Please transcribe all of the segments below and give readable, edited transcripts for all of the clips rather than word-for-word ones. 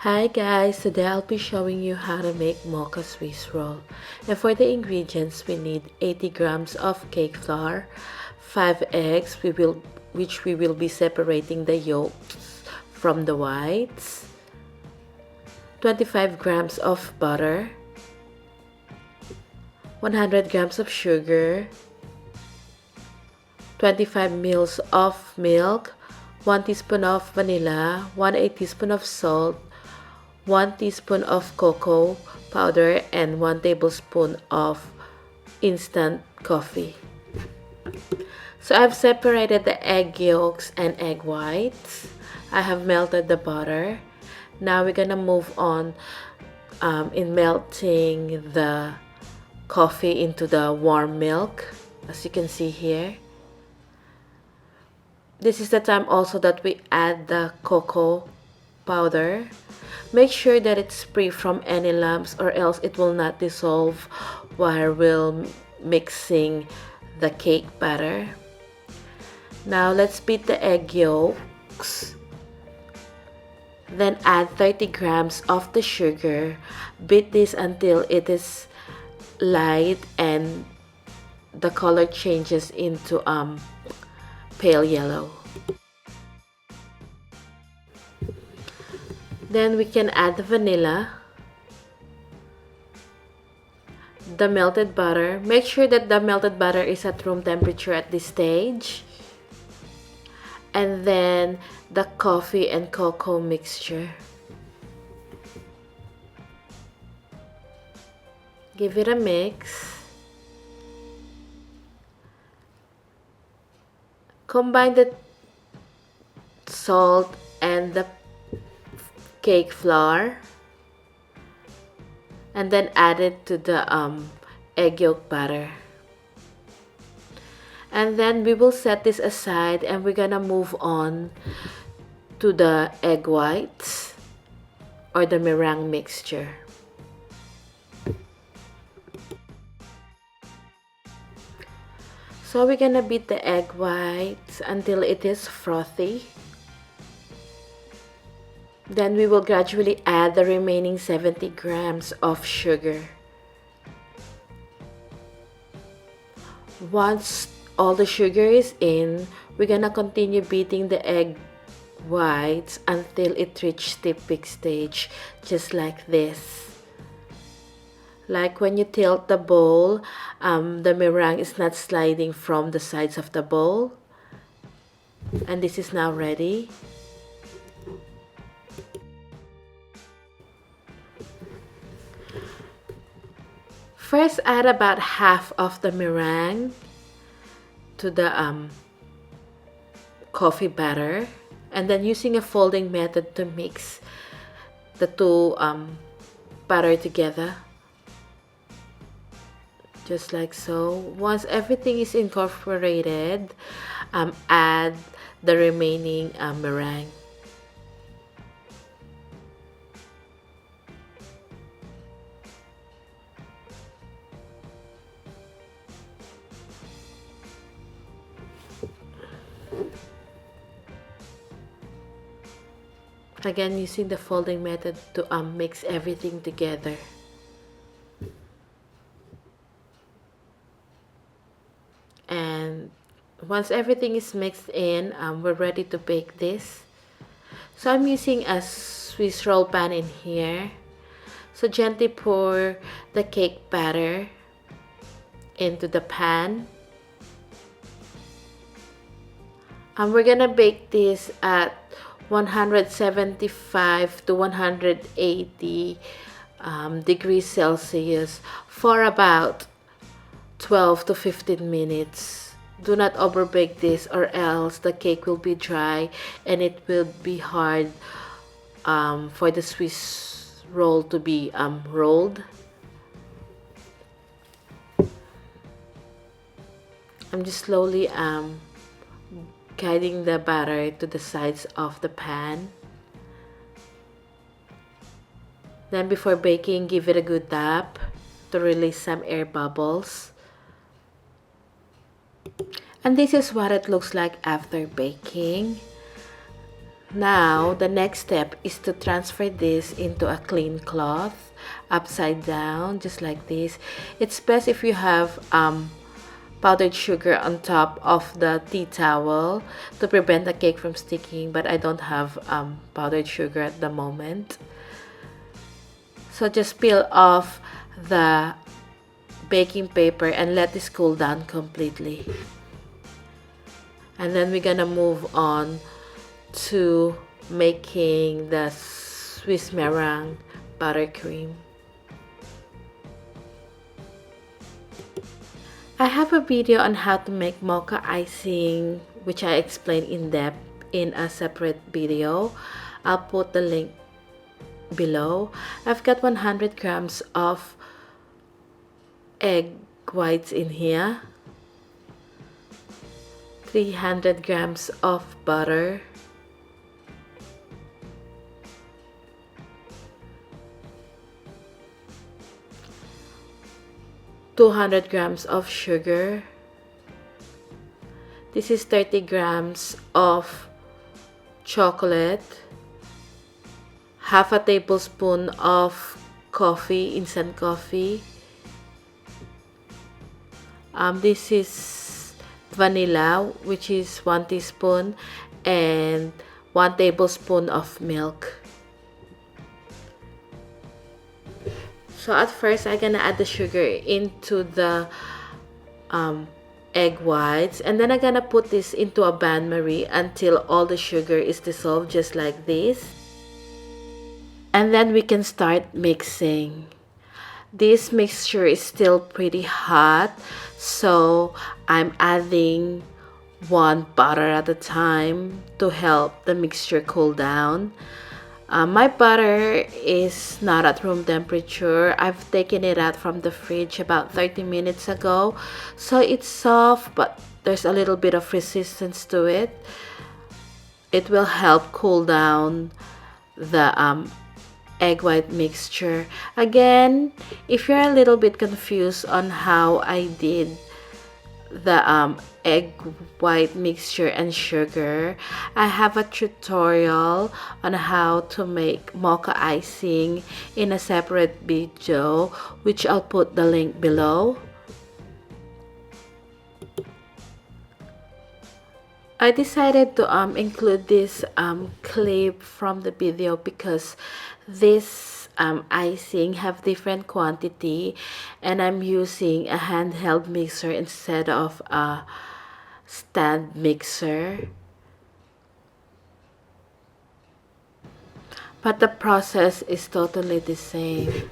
Hi guys, today I'll be showing you how to make Mocha Swiss Roll. And for the ingredients, we need 80 grams of cake flour, 5 eggs, which we will be separating the yolks from the whites, 25 grams of butter, 100 grams of sugar, 25 ml of milk, 1 teaspoon of vanilla, 1/8 teaspoon of salt, 1 teaspoon of cocoa powder, and 1 tablespoon of instant coffee. So I've separated the egg yolks and egg whites. I have melted the butter. Now we're gonna move on in melting the coffee into the warm milk, as you can see here. This is the time also that we add the cocoa powder. Make sure that it's free from any lumps, or else it will not dissolve while we're mixing the cake batter. Now let's beat the egg yolks. Then add 30 grams of the sugar. Beat this until it is light and the color changes into pale yellow. Then we can add the vanilla, the melted butter. Make sure that the melted butter is at room temperature at this stage. And then the coffee and cocoa mixture. Give it a mix. Combine the salt and the cake flour, and then add it to the egg yolk batter. And then we will set this aside, and we're gonna move on to the egg whites or the meringue mixture. So we're gonna beat the egg whites until it is frothy. Then we will gradually add the remaining 70 grams of sugar. Once all the sugar is in, we're gonna continue beating the egg whites until it reaches the peak stage, just like this. Like when you tilt the bowl, the meringue is not sliding from the sides of the bowl. And this is now ready. First, add about half of the meringue to the coffee batter, and then using a folding method to mix the two batter together, just like so. Once everything is incorporated, add the remaining meringue. Again, using the folding method to mix everything together. And once everything is mixed in, we're ready to bake this. So I'm using a Swiss roll pan in here. So gently pour the cake batter into the pan. And we're gonna bake this at 175 to 180 degrees Celsius for about 12 to 15 minutes. Do not overbake this, or else the cake will be dry and it will be hard for the Swiss roll to be rolled. I'm just slowly guiding the batter to the sides of the pan. Then before baking, give it a good tap to release some air bubbles. And this is what it looks like after baking. Now, the next step is to transfer this into a clean cloth, upside down, just like this. It's best if you have powdered sugar on top of the tea towel to prevent the cake from sticking, but I don't have powdered sugar at the moment. So just peel off the baking paper and let this cool down completely. And then we're gonna move on to making the Swiss meringue buttercream. I have a video on how to make mocha icing, which I explained in depth in a separate video. I'll put the link below. I've got 100 grams of egg whites in here, 300 grams of butter, 200 grams of sugar. This is 30 grams of chocolate, half a tablespoon of coffee, instant coffee. This is vanilla, which is 1 teaspoon, and 1 tablespoon of milk. So at first, I'm gonna add the sugar into the egg whites, and then I'm gonna put this into a bain-marie until all the sugar is dissolved, just like this. And then we can start mixing. This mixture is still pretty hot, so I'm adding 1 butter at a time to help the mixture cool down. My butter is not at room temperature. I've taken it out from the fridge about 30 minutes ago, so it's soft, but there's a little bit of resistance to it. It will help cool down the egg white mixture. Again, if you're a little bit confused on how I did the egg white mixture and sugar, I have a tutorial on how to make mocha icing in a separate video, which I'll put the link below. I decided to include this clip from the video because this icing have different quantity, and I'm using a handheld mixer instead of a stand mixer. But the process is totally the same.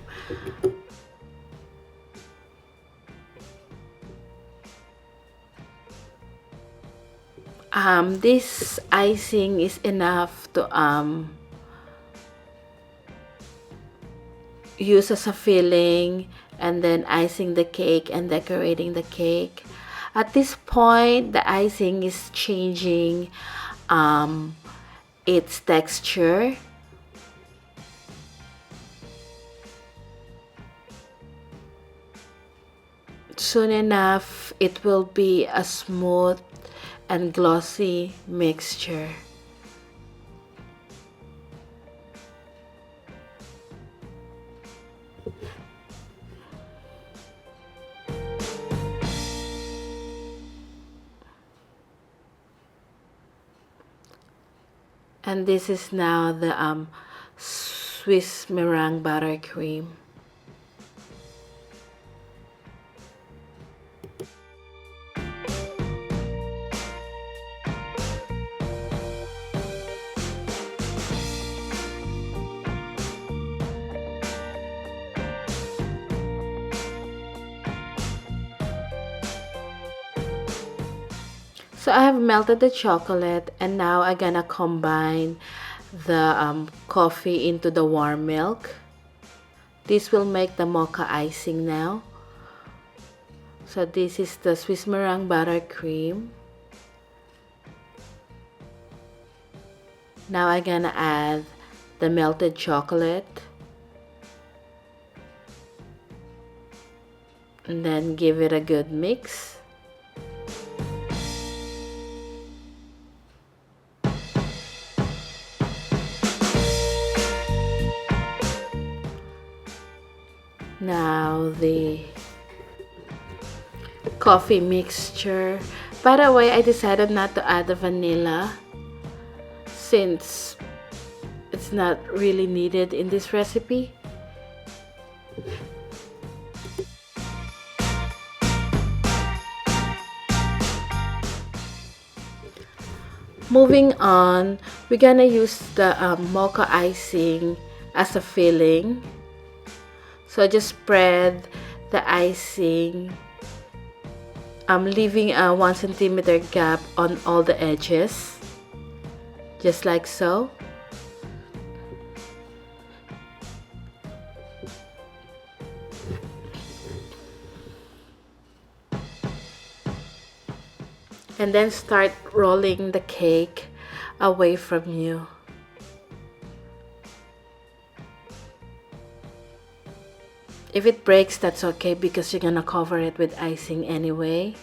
This icing is enough to use as a filling, and then icing the cake and decorating the cake. At this point, the icing is changing its texture. Soon enough, it will be a smooth and glossy mixture. And this is now the Swiss meringue buttercream. So I have melted the chocolate, and now I'm gonna combine the coffee into the warm milk. This will make the mocha icing now. So this is the Swiss meringue buttercream. Now I'm gonna add the melted chocolate, and then give it a good mix. Now the coffee mixture. By the way, I decided not to add the vanilla since it's not really needed in this recipe. Moving on, we're gonna use the mocha icing as a filling. So just spread the icing, leaving a 1 centimeter gap on all the edges, just like so. And then start rolling the cake away from you. If it breaks, that's okay because you're gonna cover it with icing anyway.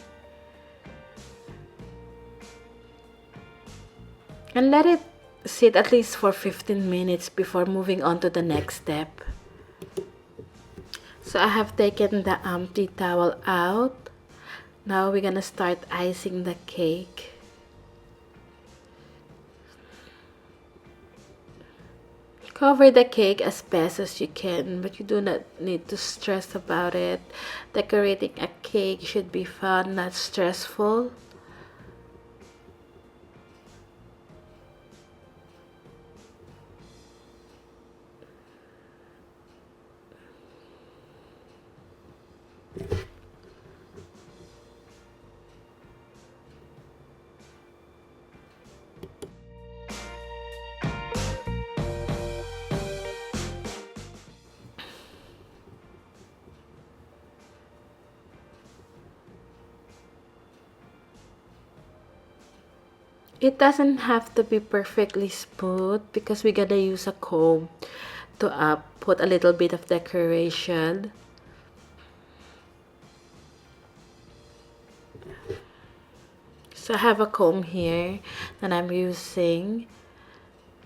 And let it sit at least for 15 minutes before moving on to the next step. So I have taken the tea towel out. Now we're gonna start icing the cake. Cover the cake as best as you can, but you do not need to stress about it. Decorating a cake should be fun, not stressful. It doesn't have to be perfectly smooth because we're gonna use a comb to put a little bit of decoration. So I have a comb here that I'm using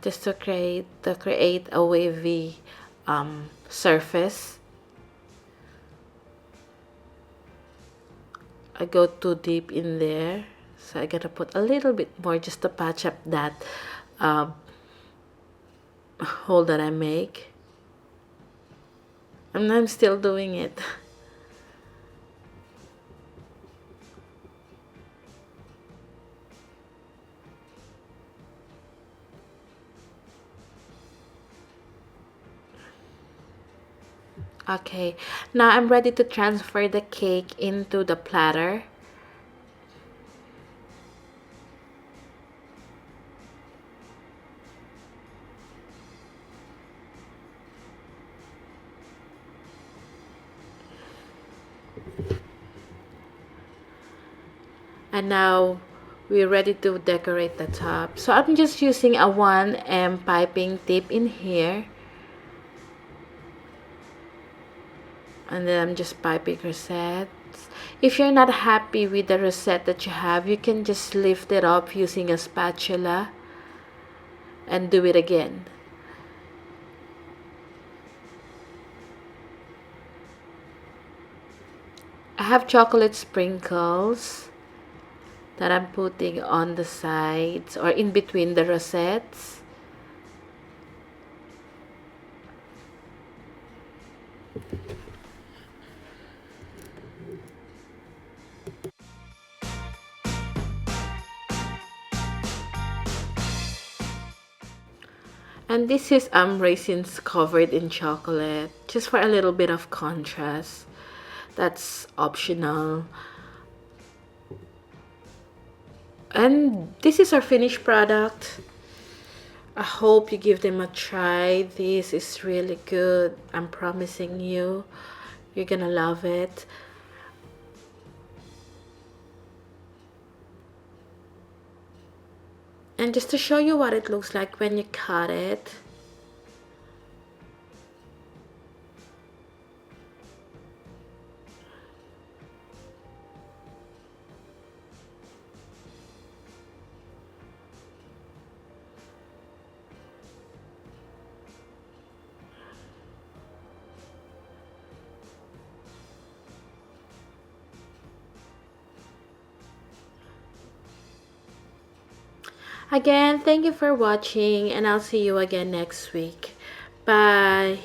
just to create a wavy surface. I go too deep in there, so I gotta put a little bit more just to patch up that hole that I make. And I'm still doing it. Okay, now I'm ready to transfer the cake into the platter. And now we're ready to decorate the top. So I'm just using a 1M piping tip in here. And then I'm just piping rosettes. If you're not happy with the rosette that you have, you can just lift it up using a spatula and do it again. I have chocolate sprinkles that I'm putting on the sides or in between the rosettes. And this is raisins covered in chocolate, just for a little bit of contrast. That's optional. And this is our finished product. I hope you give them a try. This is really good. I'm promising you, you're gonna love it. And just to show you what it looks like when you cut it. Again, thank you for watching, and I'll see you again next week. Bye.